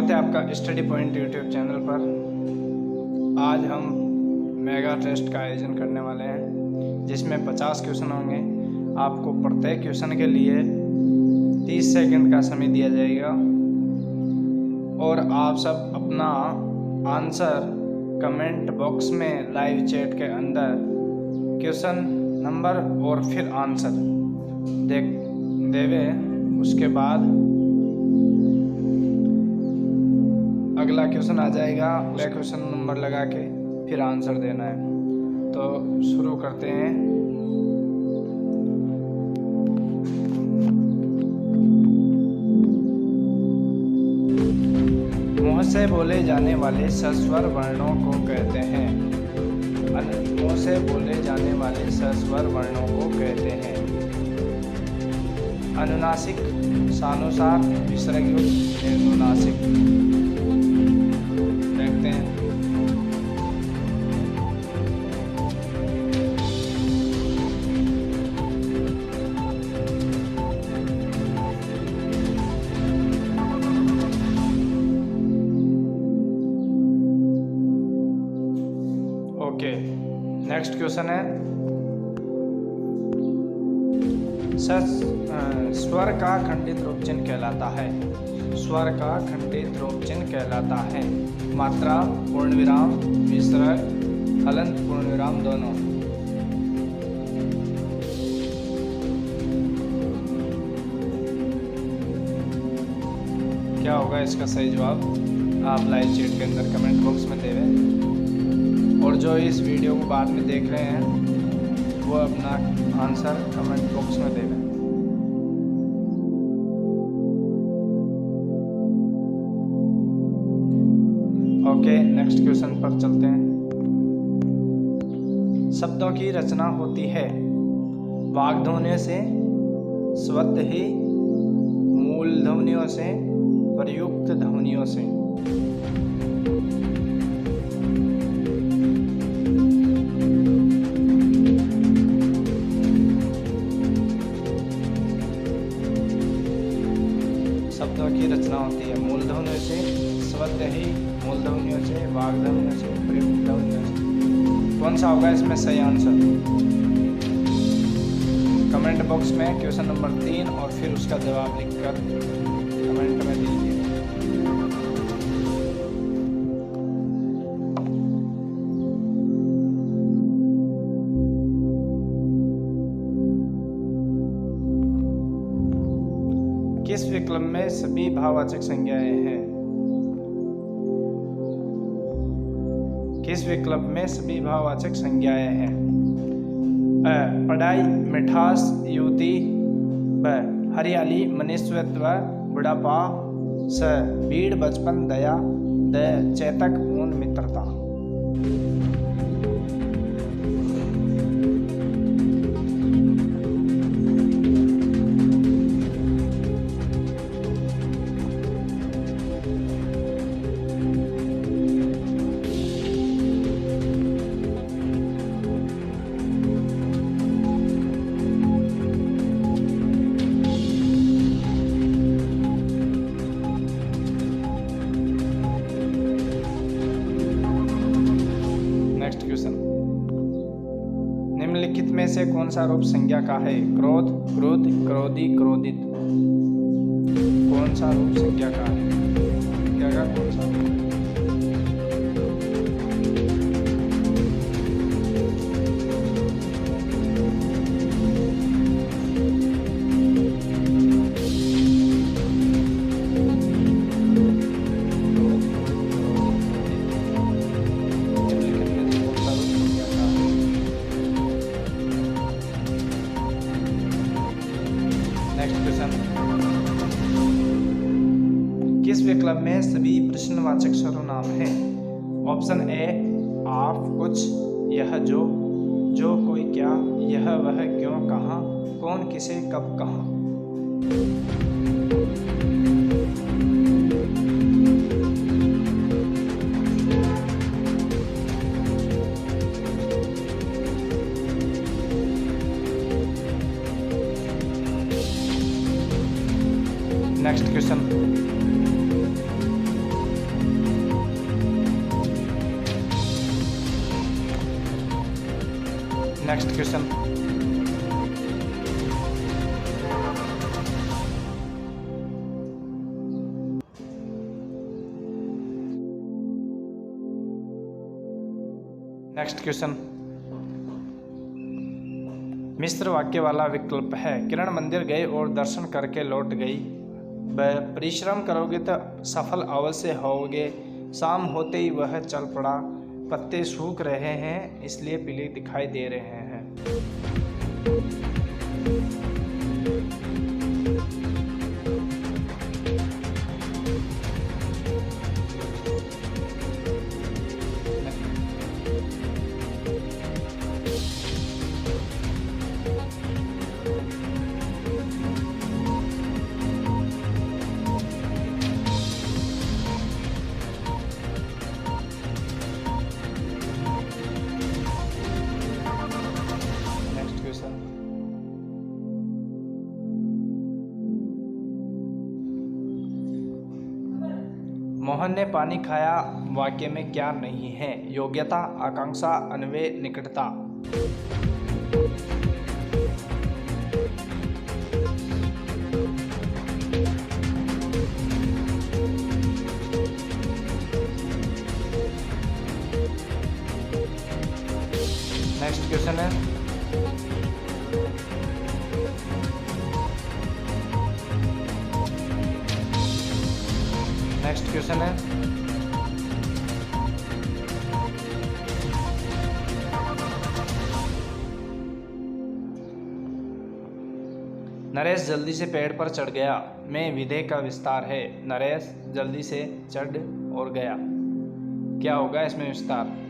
स्वागत है आपका स्टडी पॉइंट यूट्यूब चैनल पर। आज हम मेगा टेस्ट का आयोजन करने वाले हैं जिसमें 50 क्वेश्चन होंगे। आपको प्रत्येक क्वेश्चन के लिए 30 सेकंड का समय दिया जाएगा और आप सब अपना आंसर कमेंट बॉक्स में लाइव चैट के अंदर क्वेश्चन नंबर और फिर आंसर देवे। उसके बाद अगला क्वेश्चन आ जाएगा, वह क्वेश्चन नंबर लगा के फिर आंसर देना है। तो शुरू करते हैं। मुंह से बोले जाने वाले सस्वर वर्णों को कहते हैं। मुंह से बोले जाने वाले सस्वर वर्णों को कहते हैं अनुनासिक, सानुसार, विसर्गयुक्त, अनुनासिक। देखते हैं। ओके, नेक्स्ट क्वेश्चन है स्वर का खंडित रूप चिन्ह कहलाता है। स्वर का खंडित रूप चिन्ह कहलाता है मात्रा, पूर्ण विराम, विसर्ग, हलंत, पूर्ण विराम दोनों। क्या होगा इसका सही जवाब? आप लाइव चैट के अंदर कमेंट बॉक्स में देवें और जो इस वीडियो को बाद में देख रहे हैं वो अपना आंसर कमेंट बॉक्स में देवें। ओके, नेक्स्ट क्वेश्चन पर चलते हैं। शब्दों की रचना होती है वाग ध्वनियों से, स्वत ही, मूल ध्वनियों से, प्रयुक्त ध्वनियों से। शब्दों की रचना होती है मूल ध्वनियों से, स्वत ही, मूल ध्वनियों से, वाग ध्वनियों से, प्रयुक्त ध्वनियों से। कौन सा होगा इसमें सही आंसर? कमेंट बॉक्स में क्वेश्चन नंबर 3 और फिर उसका जवाब लिखकर कमेंट में दीजिए। किस विकल्प में सभी भाववाचक संज्ञाएं हैं? किस विकल्प में सभी भाववाचक संज्ञाएं हैं? अ, पढ़ाई, मिठास, युवती, ब, हरियाली, मनुष्यत्व, बुढ़ापा, स, भीड़, बचपन, दया, द, चेतक, ऊन, मित्रता। निम्नलिखित में से कौन सा रूप संज्ञा का है? क्रोध, क्रोध, क्रोधी, क्रोधित। कौन सा रूप संज्ञा का है? संज्ञा का कौन सा रूप? नेक्स्ट क्वेश्चन, किस विकल्प में सभी प्रश्नवाचक सर्वनाम हैं? ऑप्शन ए आप, कुछ, यह, जो कोई, क्या, यह, वह, क्यों, कहाँ, कौन, किसे, कब, कहाँ। Next question, next question. Next question. मिश्र वाक्य वाला विकल्प है। किरण मंदिर गए और दर्शन करके लौट गई। परिश्रम करोगे तो सफल अवश्य होगे। शाम होते ही वह चल पड़ा। पत्ते सूख रहे हैं इसलिए पीले दिखाई दे रहे हैं। मोहन ने पानी खाया वाक्य में क्या नहीं है? योग्यता, आकांक्षा, अन्वय, निकटता। नेक्स्ट क्वेश्चन है। नेक्स्ट क्वेश्चन है। नरेश जल्दी से पेड़ पर चढ़ गया में विधेय का विस्तार है। नरेश जल्दी से चढ़ और गया, क्या होगा इसमें विस्तार?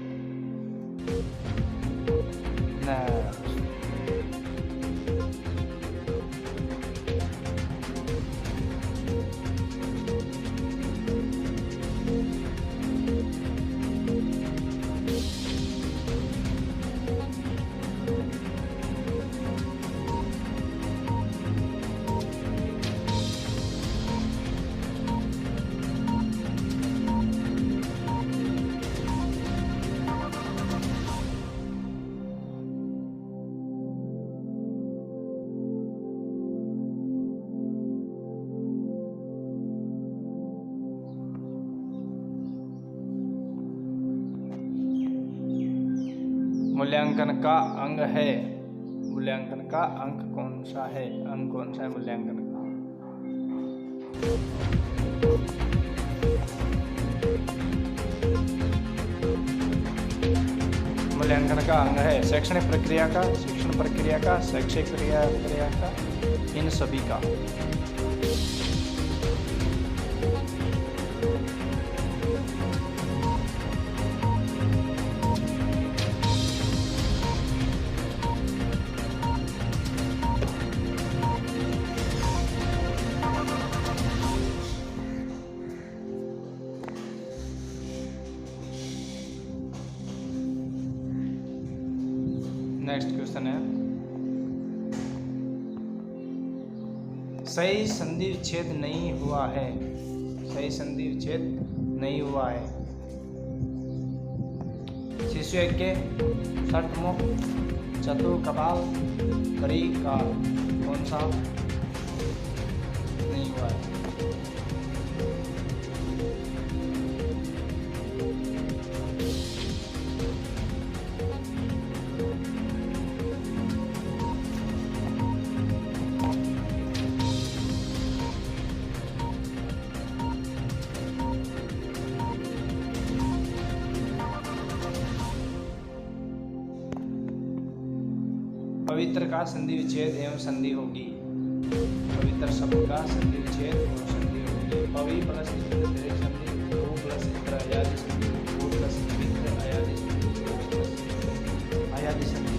मूल्यांकन का अंग है। मूल्यांकन का अंक कौन सा है? अंग कौन सा है मूल्यांकन का? मूल्यांकन का अंग है शैक्षणिक प्रक्रिया का, शिक्षण प्रक्रिया का, शैक्षिक प्रक्रिया का, इन सभी का। नेक्स्ट क्वेश्चन है। सही संधि विच्छेद नहीं हुआ है। सही संधि विच्छेद नहीं हुआ है। शिशु यज्ञ, षट्मुख, चतुर्कपाल, परिकाल, कौन सा नहीं हुआ है? पवित्र का संधि विच्छेद एवं संधि होगी। पवित्र शब्द का संधि विच्छेद एवं संधि होगी। पवि प्लस संधि, भू प्लस इत्र अयादि संधि, भू प्लस मित्र अयादि संधि, भू प्लस अयादि संधि।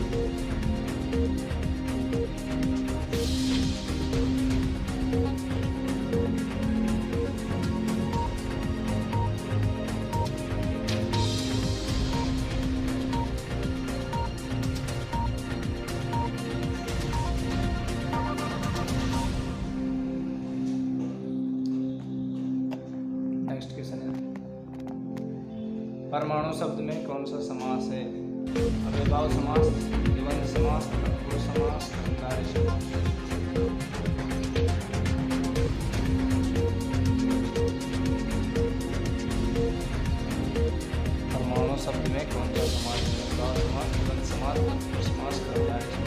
परमाणु शब्द में कौन सा समास है? अव्ययभाव समास, द्वंद्व समास, तत्पुरुष समास, कर्मधारय समास। परमाणु शब्द में कौन सा समास है? अव्ययभाव समास, द्वंद्व समास, तत्पुरुष समास, कर्मधारय समास।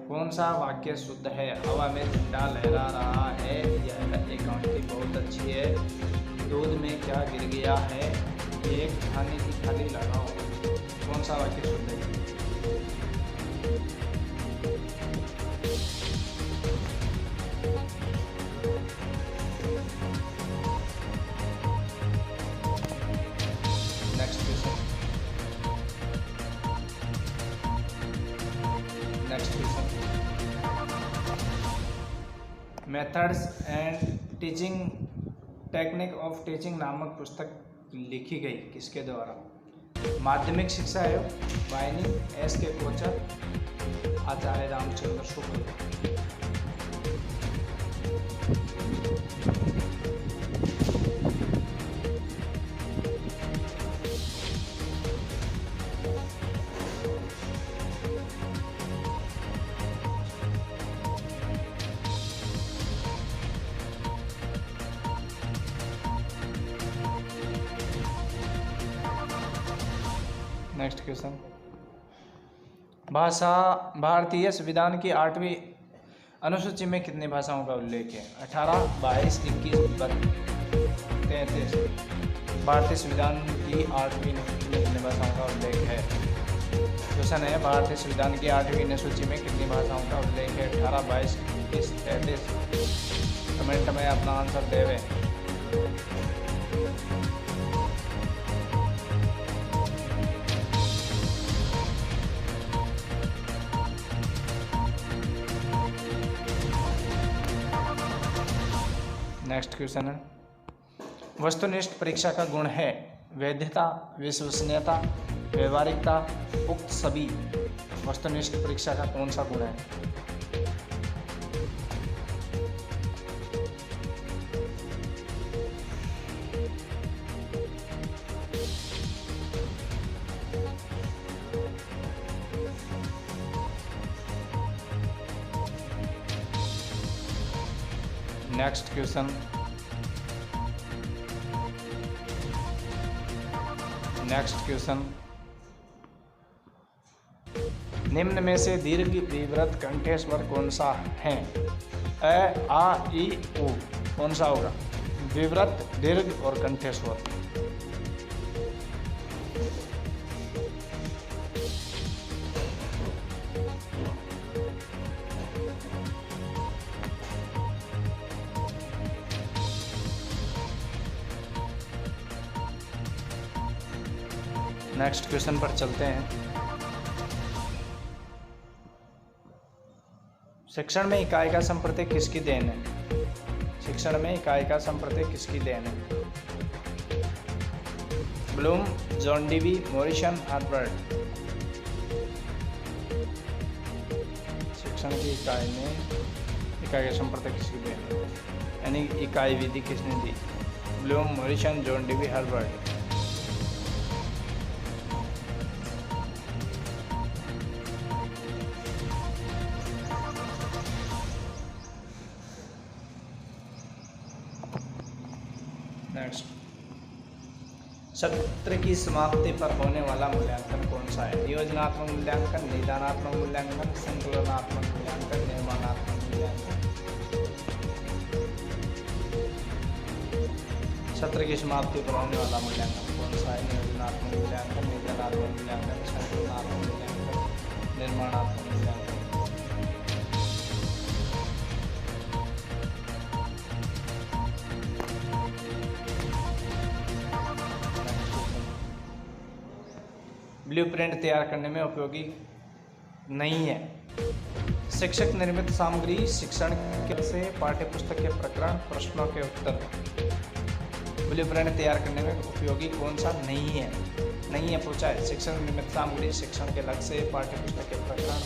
कौन सा वाक्य शुद्ध है? हवा में झंडा लहरा रहा है, यह एकांकी बहुत अच्छी है। दूध में क्या गिर गया है? एक खाने की थाली लगाओ। कौन सा वाक्य शुद्ध है? Next question. Methods and teaching technique of teaching नामक पुस्तक लिखी गई किसके द्वारा? माध्यमिक शिक्षा आयोग, वाहिनी, S K Kochar, Acharya Ramchandra Shukla. Next question. भाषा भारतीय संविधान की 8वीं अनुसूची में कितनी भाषाओं का उल्लेख है? 18, 22, 21, 33। भारतीय संविधान की 8वीं अनुसूची में कितनी भाषाओं का उल्लेख है? क्वेश्चन है, भारतीय संविधान की 8वीं अनुसूची में कितनी भाषाओं का उल्लेख है? 18, 22, 21, 33। कमेंट में अपना आंसर देवे। नेक्स्ट क्वेश्चन है, वस्तुनिष्ठ परीक्षा का गुण है वैधता, विश्वसनीयता, व्यवहारिकता, उक्त सभी। वस्तुनिष्ठ परीक्षा का कौन सा गुण है? Next question. निम्न में से दीर्घ विवृत कंठ्य स्वर कौन सा है? अ, आ, ई, उ। कौन सा होगा? विवृत, दीर्घ और कंठ्य स्वर। नेक्स्ट क्वेश्चन पर चलते हैं। शिक्षण में इकाई का संप्रतीक किसकी देन है? शिक्षण में इकाई का संप्रतीक किसकी देन है? Bloom, John Dewey, Morrison, Harvard. शिक्षण की इकाई में इकाई का संप्रतीक किसकी देन है? यानी इकाई विधि किसने दी? Bloom, Morrison, John Dewey, Harvard. Next, सत्र की समाप्ति पर होने वाला मूल्यांकन कौन सा है? योजनात्मक मूल्यांकन, निदानात्मक मूल्यांकन, संकलनात्मक मूल्यांकन, निर्माणात्मक मूल्यांकन। सत्र की समाप्ति पर होने वाला मूल्यांकन कौन सा है? योजनात्मक मूल्यांकन, निदानात्मक मूल्यांकन, संकलनात्मक मूल्यांकन, निर्माणात्मक मूल्यांकन। ब्लूप्रिंट तैयार करने में उपयोगी नहीं है। शिक्षक निर्मित सामग्री, शिक्षण से पाठ्यपुस्तक के प्रकरण, प्रश्नों के उत्तर। ब्लूप्रिंट तैयार करने में उपयोगी कौन सा नहीं है पूछा है। शिक्षण निमित्त सामग्री, शिक्षण के लक्ष्य, पाठ्य पुस्तक के प्रकरण,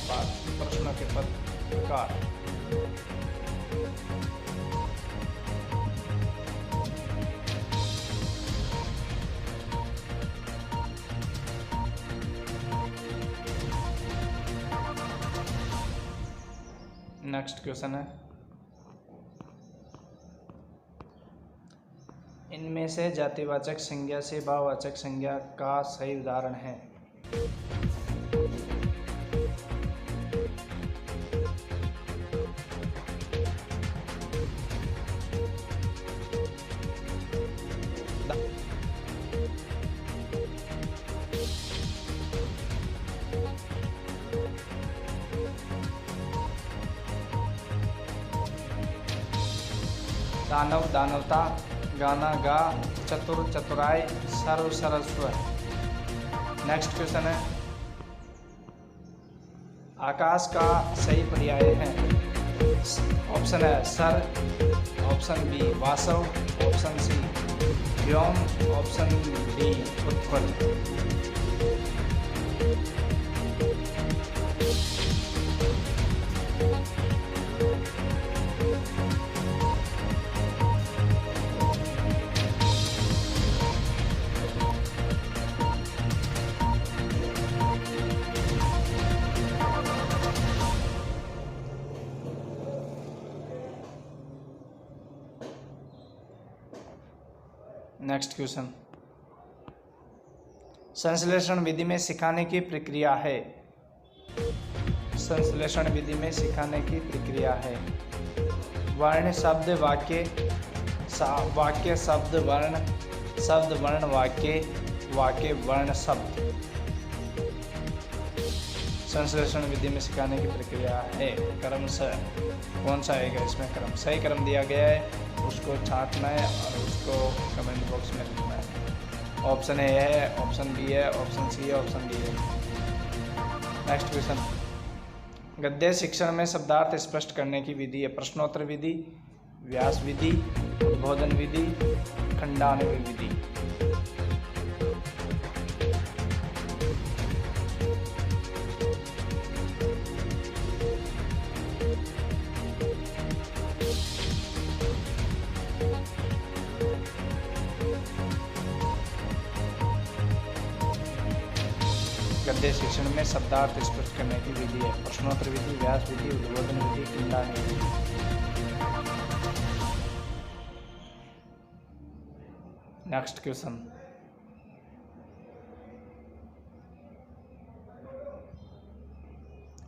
प्रश्नों के प्रकार। नेक्स्ट क्वेश्चन है, इनमें से जातिवाचक संज्ञा से भाववाचक संज्ञा का सही उदाहरण है। दानव दानवता, गाना गा, चतुर चतुराई, सर्व सर्वस्व। नेक्स्ट क्वेश्चन है, आकाश का सही पर्याय है। ऑप्शन है सर, ऑप्शन बी वासव, ऑप्शन सी व्योम, ऑप्शन डी उत्पल। नेक्स्ट क्वेश्चन, संश्लेषण विधि में सिखाने की प्रक्रिया है। संश्लेषण विधि में सिखाने की प्रक्रिया है। वर्ण शब्द वाक्य, वाक्य शब्द वर्ण, शब्द वर्ण वाक्य, वाक्य वर्ण शब्द। संश्लेषण विधि में सिखाने की प्रक्रिया है। क्रम से कौन सा आएगा इसमें? क्रम सही क्रम दिया गया है, उसको छांटना है और उसको कमेंट बॉक्स में लिखना है। ऑप्शन ए है, ऑप्शन बी है, ऑप्शन सी है, ऑप्शन डी है। नेक्स्ट क्वेश्चन, गद्य शिक्षण में शब्दार्थ स्पष्ट करने की विधि है। प्रश्नोत्तर विधि, व्यास विधि, उद्बोधन विधि, खंडान्वय विधि। गद्य शिक्षण में शब्दार्थ स्पष्ट करने की विधि है। प्रश्नोत्तर विधि, व्यास विधि, उद्बोधन विधि, खंडान्वय विधि। नेक्स्ट क्वेश्चन,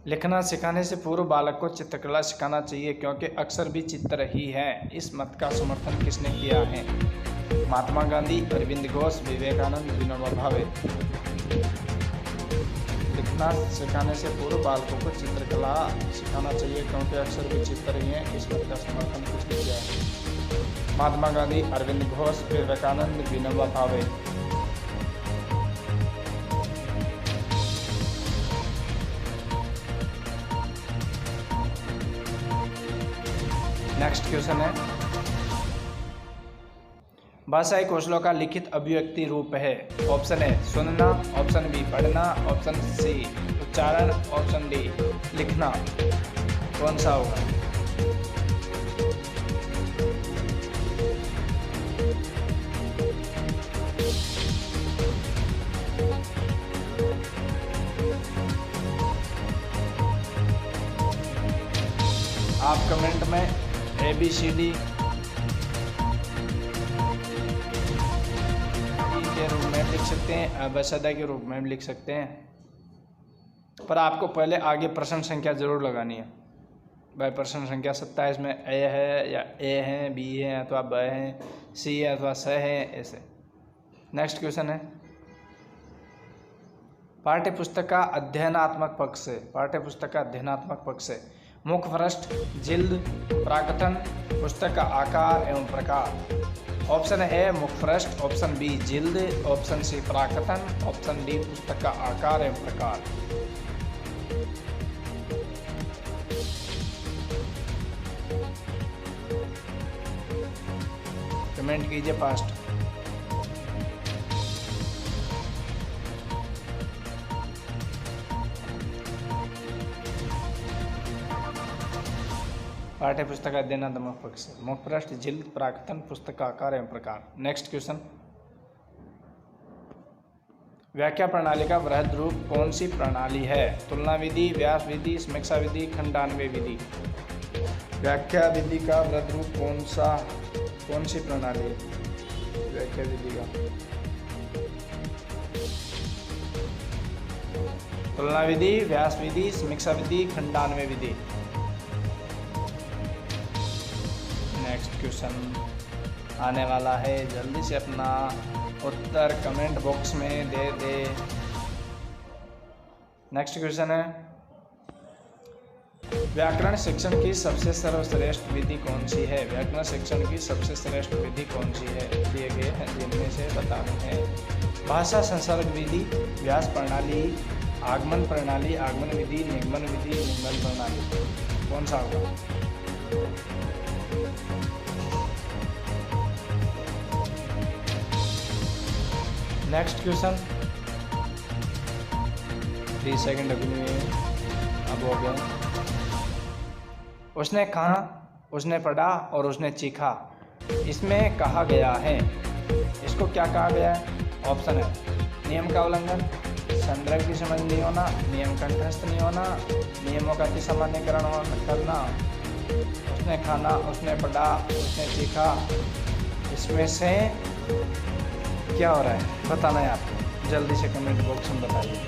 लिखना सिखाने से पूर्व बालक को चित्रकला सिखाना चाहिए क्योंकि अक्षर भी चित्र ही है। इस मत का समर्थन किसने किया है? महात्मा गांधी, अरविंद घोष, विवेकानंद, विनोबा भावे। लिखना सिखाने से पूर्व बालकों को चित्रकला सिखाना चाहिए क्योंकि अक्षर भी चित्र ही है। इस मत का समर्थन किसने किया है? महात्मा गांधी, अरविंद घोष, विवेकानंद, विनोबा भावे। नेक्स्ट क्वेश्चन है, भाषाई कौशलों का लिखित अभिव्यक्ति रूप है। ऑप्शन ए सुनना, ऑप्शन बी पढ़ना, ऑप्शन सी उच्चारण, ऑप्शन डी लिखना। कौन सा होगा? आप कमेंट में ABCD के रूप में लिख सकते हैं, अबसदा के रूप में भी लिख सकते हैं, पर आपको पहले आगे प्रश्न संख्या जरूर लगानी है। भाई प्रश्न संख्या 27 में ए है या ए है, बी है अथवा ब है, सी है अथवा स है, ऐसे। नेक्स्ट क्वेश्चन है, पाठ्यपुस्तक का अध्ययनात्मक पक्ष से, पाठ्यपुस्तक का अध्ययनात्मक पक्ष से मुखपृष्ठ, जिल्द, प्राकथन, पुस्तक का आकार एवं प्रकार। ऑप्शन ए मुखपृष्ठ, ऑप्शन बी जिल्द, ऑप्शन सी प्राकथन, ऑप्शन डी पुस्तक का आकार एवं प्रकार। कमेंट कीजिए फास्ट। पाठ्य पुस्तक अध्ययन मुख्य पृष्ठ, मुख्य पृष्ठ, जिल्द, प्राक्तन, पुस्तक का आकार एवं प्रकार। नेक्स्ट क्वेश्चन, व्याख्या प्रणाली का वृहद रूप कौन सी प्रणाली है? तुलना विधि, व्यास विधि, समीक्षा विधि, खंडान्वय विधि। व्याख्या विधि का वृहद रूप कौन सी प्रणाली है? व्याख्या विधि का तुलना विधि, व्यास विधि, समीक्षा विधि, खंडान्वय विधि। नेक्स्ट क्वेश्चन आने वाला है, जल्दी से अपना उत्तर कमेंट बॉक्स में दे दे। नेक्स्ट क्वेश्चन है, व्याकरण शिक्षण की सबसे सर्वश्रेष्ठ विधि कौन सी है? व्याकरण शिक्षण की सबसे श्रेष्ठ विधि कौन सी है? दिए गए हैं जिनमें से बताने हैं। भाषा संसर्ग विधि, व्यास प्रणाली, आगमन प्रणाली, आगमन विधि, निगमन विधि, निगमन प्रणाली। कौन सा होगा? नेक्स्ट क्वेश्चन, 3 सेकेंड अभी अब हो गया। उसने खाना, उसने पढ़ा और उसने चीखा, इसमें कहा गया है, इसको क्या कहा गया है? ऑप्शन है, नियम का उल्लंघन, संदर्भ की समझ नहीं होना, नियम कंठस्थ नहीं होना, नियमों का अतिसामान्यकरण करना। उसने खाना, उसने पढ़ा, उसने चीखा, इसमें से क्या हो रहा है बताना है आपको। जल्दी से कमेंट बॉक्स में बताइए।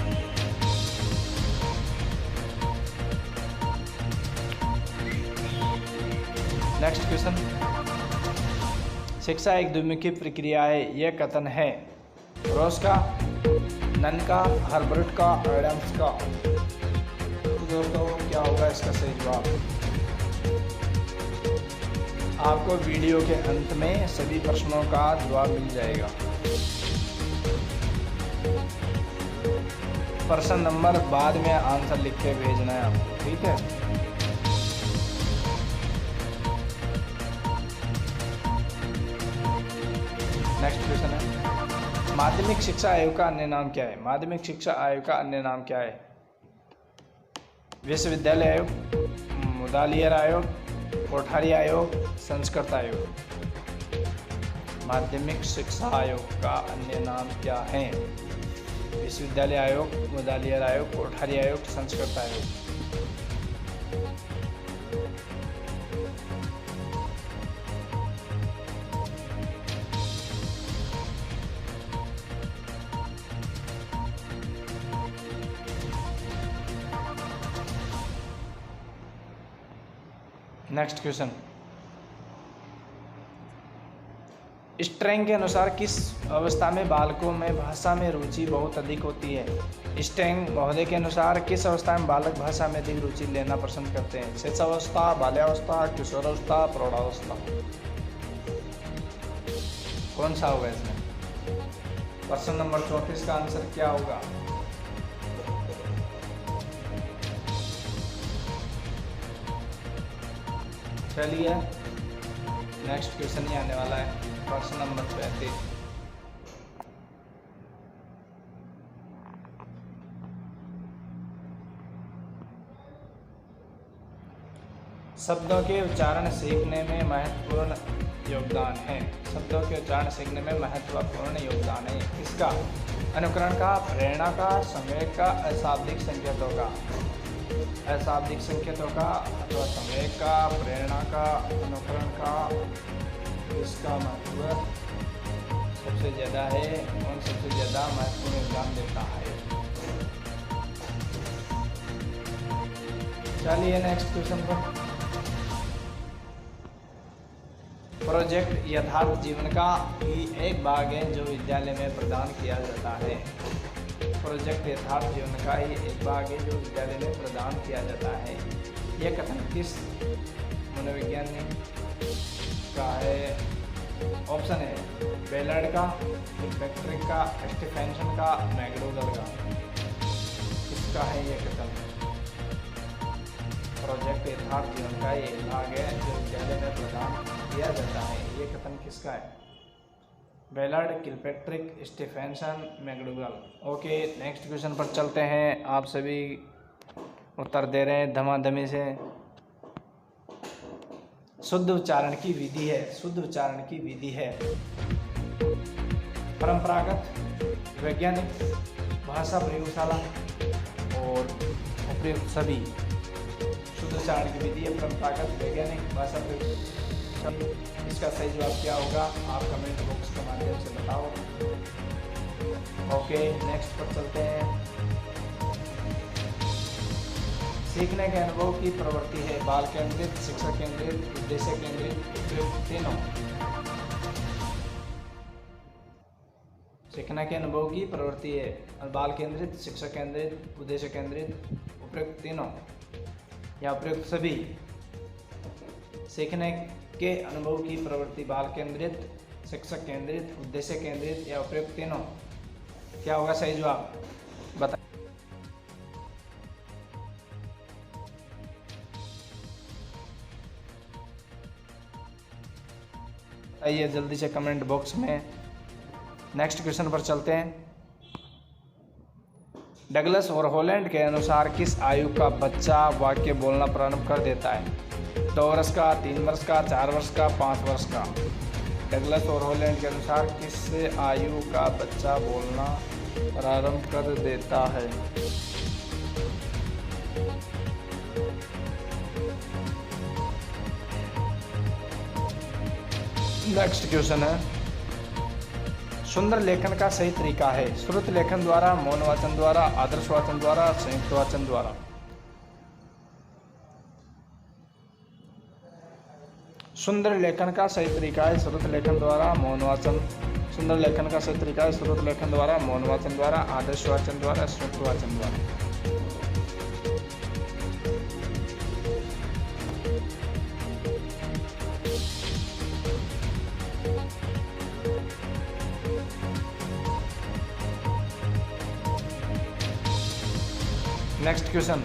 नेक्स्ट क्वेश्चन, शिक्षा एक द्विमुखी प्रक्रिया है, यह कथन है रोज का, नन का, हर्बर्ट का, एडम्स का। तो दोस्तों क्या होगा इसका सही जवाब? आपको वीडियो के अंत में सभी प्रश्नों का जवाब मिल जाएगा। प्रश्न नंबर बाद में आंसर लिख के भेजना है आपको, ठीक है? नेक्स्ट क्वेश्चन है, माध्यमिक शिक्षा आयोग का अन्य नाम क्या है? माध्यमिक शिक्षा आयोग का अन्य नाम क्या है? विश्वविद्यालय आयोग, मुदालियर आयोग, कोठारी आयोग, संस्कृत आयोग। माध्यमिक शिक्षा आयोग का अन्य नाम क्या है? विश्वविद्यालय आयोग, मुदालियर आयोग, कोठारी आयोग, संस्कृत आयोग। नेक्स्ट क्वेश्चन, स्ट्रेंग के अनुसार किस अवस्था में बालकों में भाषा में रुचि बहुत अधिक होती है? स्ट्रेंग महोदय के अनुसार किस अवस्था में बालक भाषा में अधिक रुचि लेना पसंद करते हैं? शिशुअवस्था, बाल्यावस्था, किशोरावस्था, प्रौढ़ावस्था। कौन सा होगा इसमें? प्रश्न नंबर 34 का आंसर क्या होगा? चलिए नेक्स्ट क्वेश्चन ही आने वाला है, प्रश्न नंबर 35। शब्दों के उच्चारण सीखने में महत्वपूर्ण योगदान है। शब्दों के उच्चारण सीखने में महत्वपूर्ण योगदान है किसका? अनुकरण का, प्रेरणा का, संवेग का, अशाब्दिक संकेतों का। अशाब्दिक संकेतों का अथवा संवेग का, प्रेरणा का, अनुकरण का। इसका महत्व सबसे ज़्यादा है, कौन सबसे ज़्यादा महत्वपूर्ण योगदान देता है? चलिए नेक्स्ट क्वेश्चन पर। प्रोजेक्ट यथार्थ जीवन का ही एक भाग है जो विद्यालय में प्रदान किया जाता है। प्रोजेक्ट यथार्थ जीवन का ही एक भाग है जो विद्यालय में प्रदान किया जाता है। यह कथन किस मनोविज्ञानी का है? ऑप्शन है, बेलार्ड का, किलपैट्रिक का, स्टीफेंसन का, मैकडोगल का। किसका है यह कथन? प्रोजेक्ट यथार्थ जीवन का एक भाग है जो विद्यालय में प्रदान किया जाता है। ये कथन किसका है? Bellard, Kilpatrick, Stephenson, McDougall. Okay next question पर चलते हैं। आप सभी उत्तर दे रहे हैं धमाधमी से। शुद्ध उच्चारण की विधि है, शुद्ध उच्चारण की विधि है। परंपरागत, वैज्ञानिक, भाषा प्रयोगशाला और उपयुक्त सभी। शुद्ध उच्चारण की विधि है, परंपरागत, वैज्ञानिक, भाषा प्रयोगशाला। इसका सही जवाब क्या होगा आप कमेंट बॉक्स के माध्यम से बताओ। ओके, नेक्स्ट पर चलते हैं। सीखने के अनुभव की प्रवृत्ति है बाल केंद्रित, शिक्षक केंद्रित, उद्देश्य केंद्रित, उपयुक्त तीनों। सीखने के अनुभव की प्रवृत्ति है बाल केंद्रित, शिक्षक केंद्रित, उद्देश्य केंद्रित, उपयुक्त तीनों या उपयुक्त सभी। सीखने के अनुभव की प्रवृत्ति बाल केंद्रित, शिक्षक केंद्रित, उद्देश्य केंद्रित या उपयुक्त तीनों। क्या होगा सही जवाब बता। बताइए जल्दी से कमेंट बॉक्स में। नेक्स्ट क्वेश्चन पर चलते हैं। डगलस और हॉलैंड के अनुसार किस आयु का बच्चा वाक्य बोलना प्रारंभ कर देता है? 2 वर्ष का, 3 वर्ष का, 4 वर्ष का, 5 वर्ष का। डगलस और हॉलैंड के अनुसार किस आयु का बच्चा बोलना प्रारंभ कर देता है? नेक्स्ट क्वेश्चन है। सुंदर लेखन का सही तरीका है श्रुत लेखन द्वारा, मौन वाचन द्वारा, आदर्श वाचन द्वारा, संयुक्त वाचन द्वारा। सुंदर लेखन का सही तरीका है श्रुत लेखन द्वारा, मौन वाचन। सुंदर लेखन का सही तरीका है श्रुत लेखन द्वारा, मौन वाचन द्वारा, आदर्श वाचन द्वारा, संयुक्त वाचन द्वारा। Next question.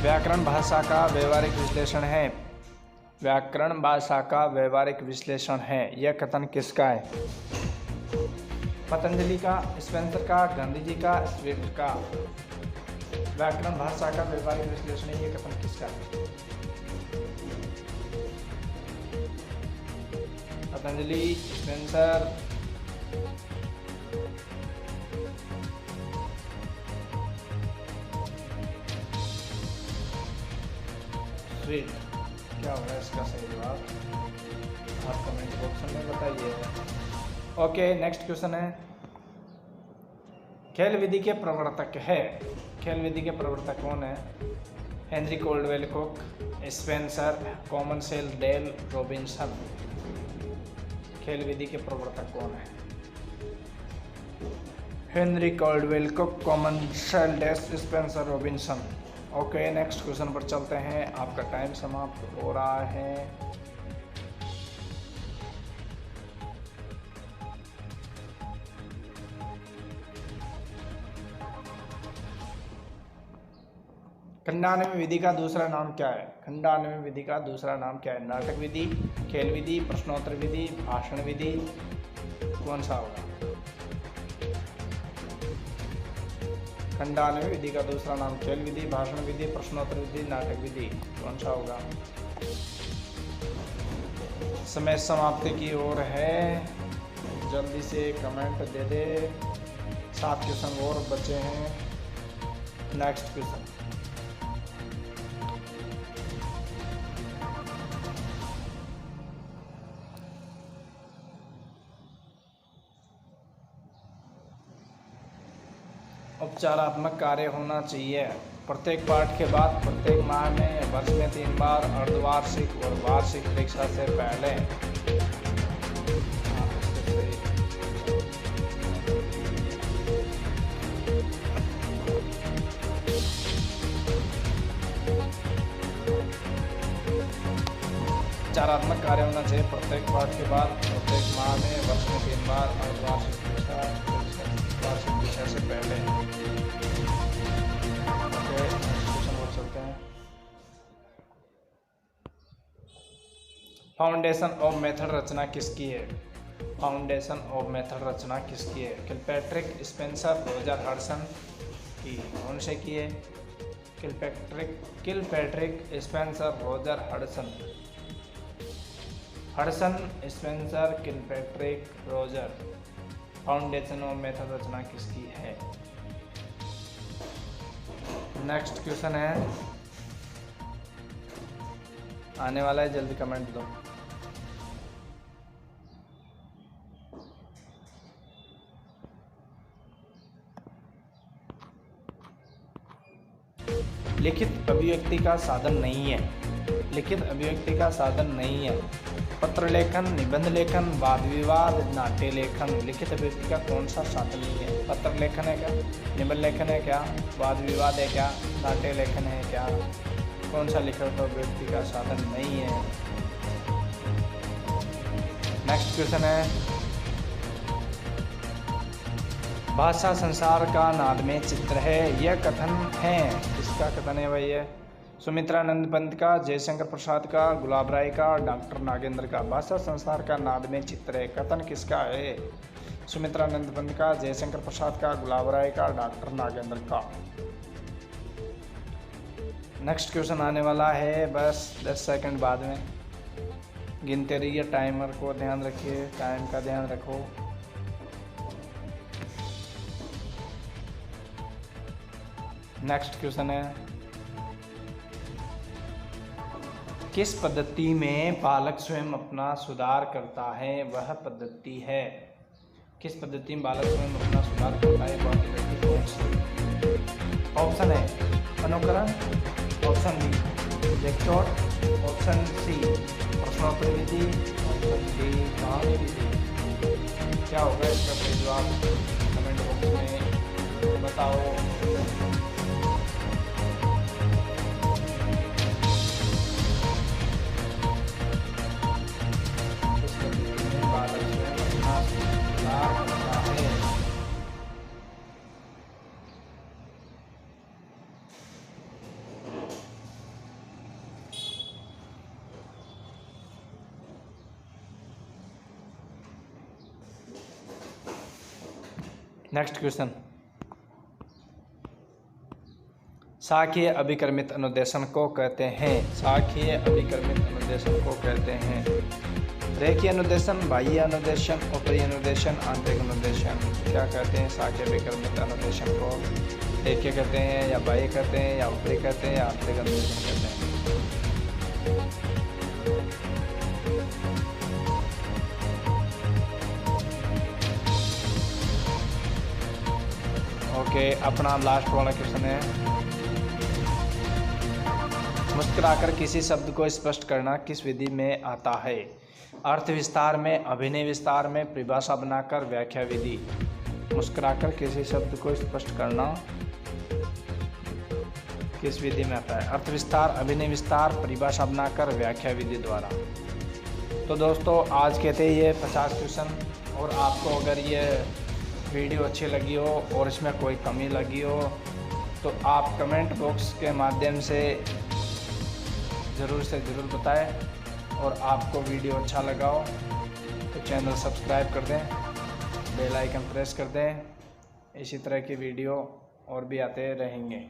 व्याकरण भाषा का व्यवहारिक विश्लेषण है। व्याकरण भाषा का व्यवहारिक विश्लेषण है, यह कथन किसका है? पतंजलि का, स्पेंसर का, गांधी जी का, स्विफ्ट का। व्याकरण भाषा का व्यवहारिक विश्लेषण है, यह कथन किसका है? Patanjali, Spencer, Swift. क्या होगा इसका सही जवाब आप कमेंट बॉक्स में बताइए। ओके, नेक्स्ट क्वेश्चन है। खेल विधि के प्रवर्तक है। खेल विधि के प्रवर्तक कौन है? हेनरी कोल्डवेल कुक, स्पेंसर, कॉमनसेल, डेल, रॉबिन्सन। खेल विधि के प्रवर्तक कौन है? हेनरी कोल्डवेल कुक, कॉमनसेल, Dale, Spencer, Robinson. Okay, next question पर चलते हैं। आपका टाइम समाप्त हो रहा है। खंडान्वय विधि का दूसरा नाम क्या है? खंडान्वय विधि का दूसरा नाम क्या है? नाटक विधि, खेल विधि, प्रश्नोत्तर विधि, भाषण विधि। कौन सा होगा? खंडान्वय विधि का दूसरा नाम खेल विधि, भाषण विधि, प्रश्नोत्तर विधि, नाटक विधि। कौन सा होगा? समय समाप्ति की ओर है, जल्दी से कमेंट दे दे। 7 क्वेश्चन और बचे हैं। Next question. उपचारात्मक कार्य होना चाहिए। प्रत्येक पाठ के बाद, प्रत्येक माह में, वर्ष में 3 बार, अर्धवार्षिक और वार्षिक परीक्षा से पहले। उपचारात्मक कार्य होना चाहिए प्रत्येक पाठ के बाद, प्रत्येक माह में, वर्ष में 3 बार, अर्धवार्षिक परीक्षा, वार्षिक परीक्षा से पहले। फाउंडेशन ऑफ मेथड रचना किसकी है? फाउंडेशन ऑफ मेथड रचना किसकी है? किलपैट्रिक, स्पेंसर, रोजर हडसन की। कौन से की है? Kilpatrick Spencer Roger Hudson. Hudson Spencer Kilpatrick Roger foundation of method रचना किसकी है? नेक्स्ट क्वेश्चन है, आने वाला है, जल्दी कमेंट दो। लिखित अभिव्यक्ति का साधन नहीं है। लिखित अभिव्यक्ति का साधन नहीं है। पत्र लेखन, निबंध लेखन, वाद विवाद, नाट्य लेखन। लिखित अभिव्यक्ति का कौन सा साधन नहीं है? पत्र लेखन है क्या? निबंध लेखन है क्या? वाद विवाद है क्या? नाट्य लेखन है क्या? कौन सा लिखित अभिव्यक्ति का साधन नहीं है? नेक्स्ट क्वेश्चन है, भाषा संसार का नाद में चित्र है, यह कथन है, किसका कथन है भाई? ये सुमित्रानंद पंत का, जयशंकर प्रसाद का, गुलाब राय का, डॉक्टर नागेंद्र का। भाषा संसार का नाद में चित्र है, कथन किसका है? सुमित्रानंद पंत का, जयशंकर प्रसाद का, गुलाब राय का, डॉक्टर नागेंद्र का। नेक्स्ट क्वेश्चन आने वाला है, बस 10 सेकंड बाद में। गिनते रहिए, टाइमर को ध्यान रखिए, टाइम का ध्यान रखो। नेक्स्ट क्वेश्चन है, किस पद्धति में बालक स्वयं अपना सुधार करता है, वह पद्धति है? किस पद्धति में बालक स्वयं अपना सुधार करता है, वह पद्धति कौन सी? ऑप्शन है अनुकरण, option B lecture, option C प्रश्नोत्तरी विधि, ऑप्शन डी कहानी विधि। क्या होगा इसका सही जवाब? कमेंट बॉक्स में बताओ। नेक्स्ट क्वेश्चन, साखीय अभिक्रमित अनुदेशन को कहते हैं। साखीय अभिक्रमित अनुदेशन को कहते हैं रेखीय अनुदेशन, बाह्य अनुदेशन, ऊपरी अनुदेशन, आंतरिक अनुदेशन। क्या कहते हैं साखीय अभिक्रमित अनुदेशन को? रेखीय कहते हैं या बाह्य कहते हैं या ऊपरी कहते हैं या आंतरिक अनुदेशन कहते हैं? ओके, अपना लास्ट वाला क्वेश्चन है, मुस्कुराकर किसी शब्द को स्पष्ट करना किस विधि में आता है? अर्थ विस्तार में, अभिनय विस्तार में, परिभाषा बनाकर, व्याख्या विधि। मुस्कुराकर किसी शब्द को स्पष्ट करना किस विधि में आता है? अर्थ विस्तार, अभिनय विस्तार, परिभाषा बनाकर, व्याख्या विधि द्वारा। तो दोस्तों आज के थे ये 50 क्वेश्चन, और आपको अगर ये वीडियो अच्छी लगी हो और इसमें कोई कमी लगी हो तो आप कमेंट बॉक्स के माध्यम से ज़रूर से ज़रूर बताएं। और आपको वीडियो अच्छा लगा हो तो चैनल सब्सक्राइब कर दें, बेल आइकन प्रेस कर दें। इसी तरह की वीडियो और भी आते रहेंगे।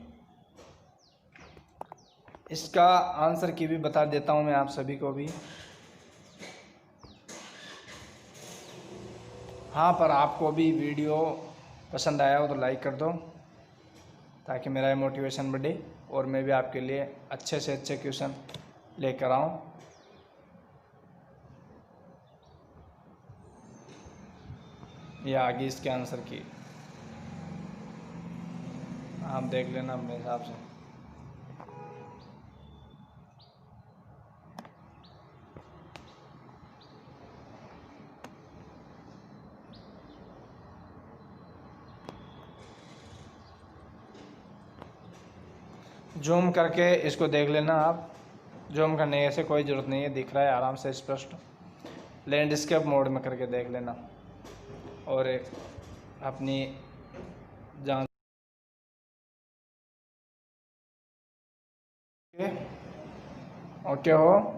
इसका आंसर की भी बता देता हूं मैं आप सभी को भी। हाँ, पर आपको भी वीडियो पसंद आया हो तो लाइक कर दो ताकि मेरा मोटिवेशन बढ़े और मैं भी आपके लिए अच्छे से अच्छे क्वेश्चन लेकर आऊँ। ये आगे इसके आंसर की आप देख लेना अपने हिसाब से। जूम करके इसको देख लेना आप। जूम करने से कोई ज़रूरत नहीं है, दिख रहा है आराम से स्पष्ट। लैंडस्केप मोड में करके देख लेना और एक अपनी जान ओके हो।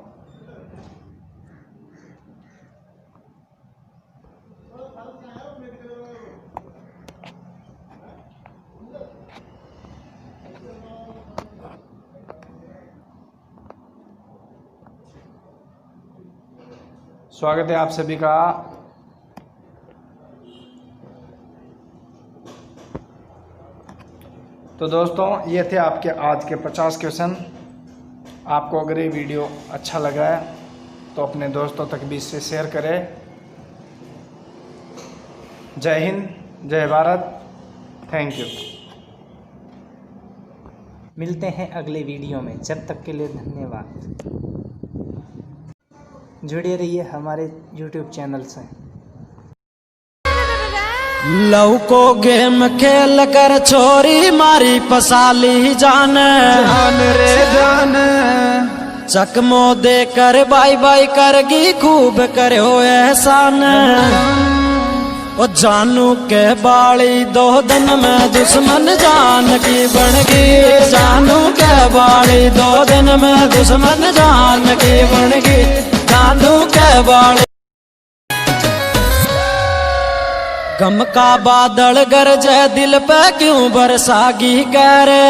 स्वागत है आप सभी का। तो दोस्तों, ये थे आपके आज के 50 क्वेश्चन। आपको अगर ये वीडियो अच्छा लगा है तो अपने दोस्तों तक भी इसे शेयर करें। जय हिंद, जय भारत, थैंक यू। मिलते हैं अगले वीडियो में, जब तक के लिए धन्यवाद। जुड़े रहिए हमारे YouTube चैनल से। लव को गेम खेल कर छोरी मारी पसाली जान रे जान, चकमो दे कर बाई बाई करगी खूब करो एहसान। ओ जानू के बाली 2 दिन में दुश्मन जान की बन गई, जानू के बाली 2 दिन में दुश्मन जान की बन गई, जानू के बाली। गम का बादल गरजे दिल पे क्यों बरसागी करे,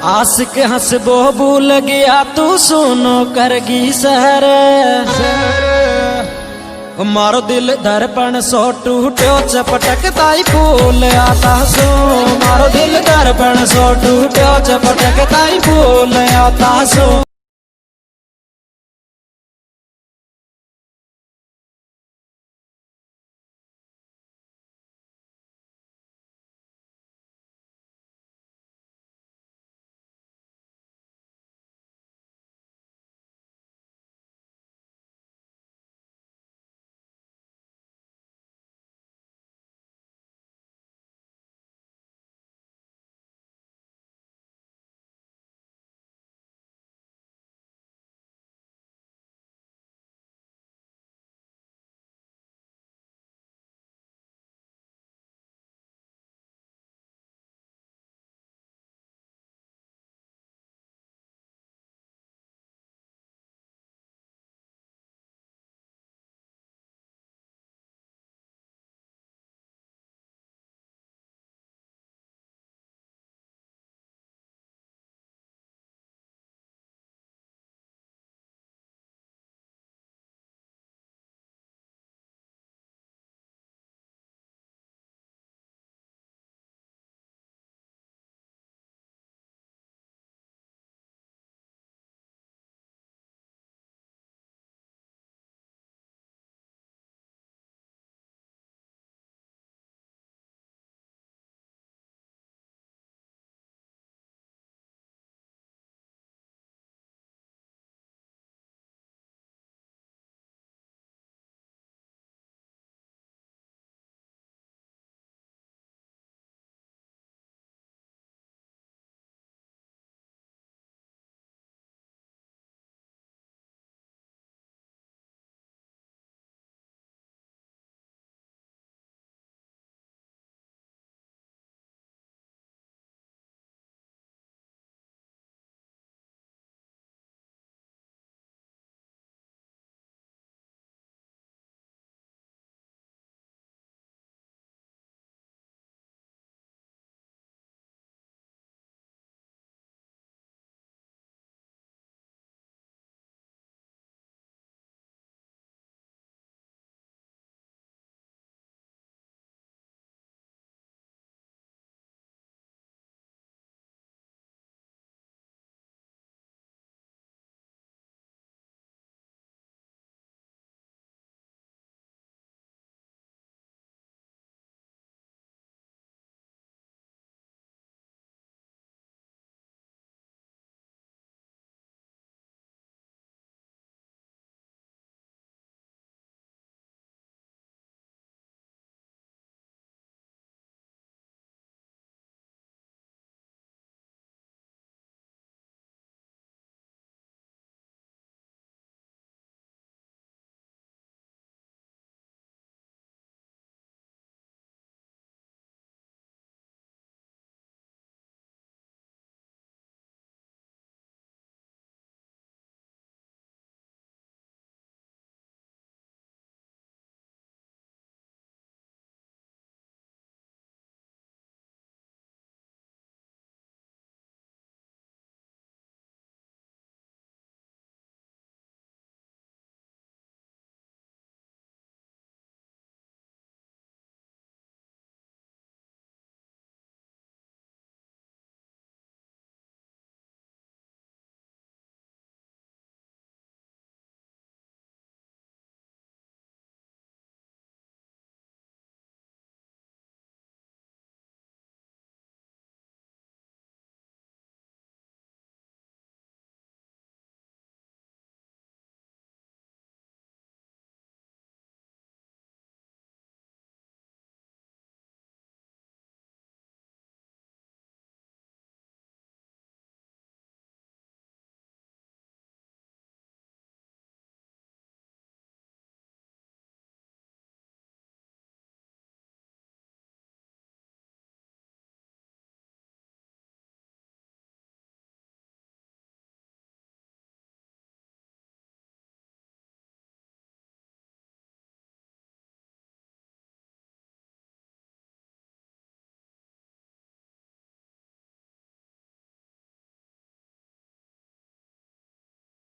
आशिक हंसबो भूल गया तू सुनो करगी सहर। मारो दिल दर्पण सो टूटो चपटकताई फूल आता सो, मारो दिल दर्पण सो टूटो चपटकताई फूल आता सो।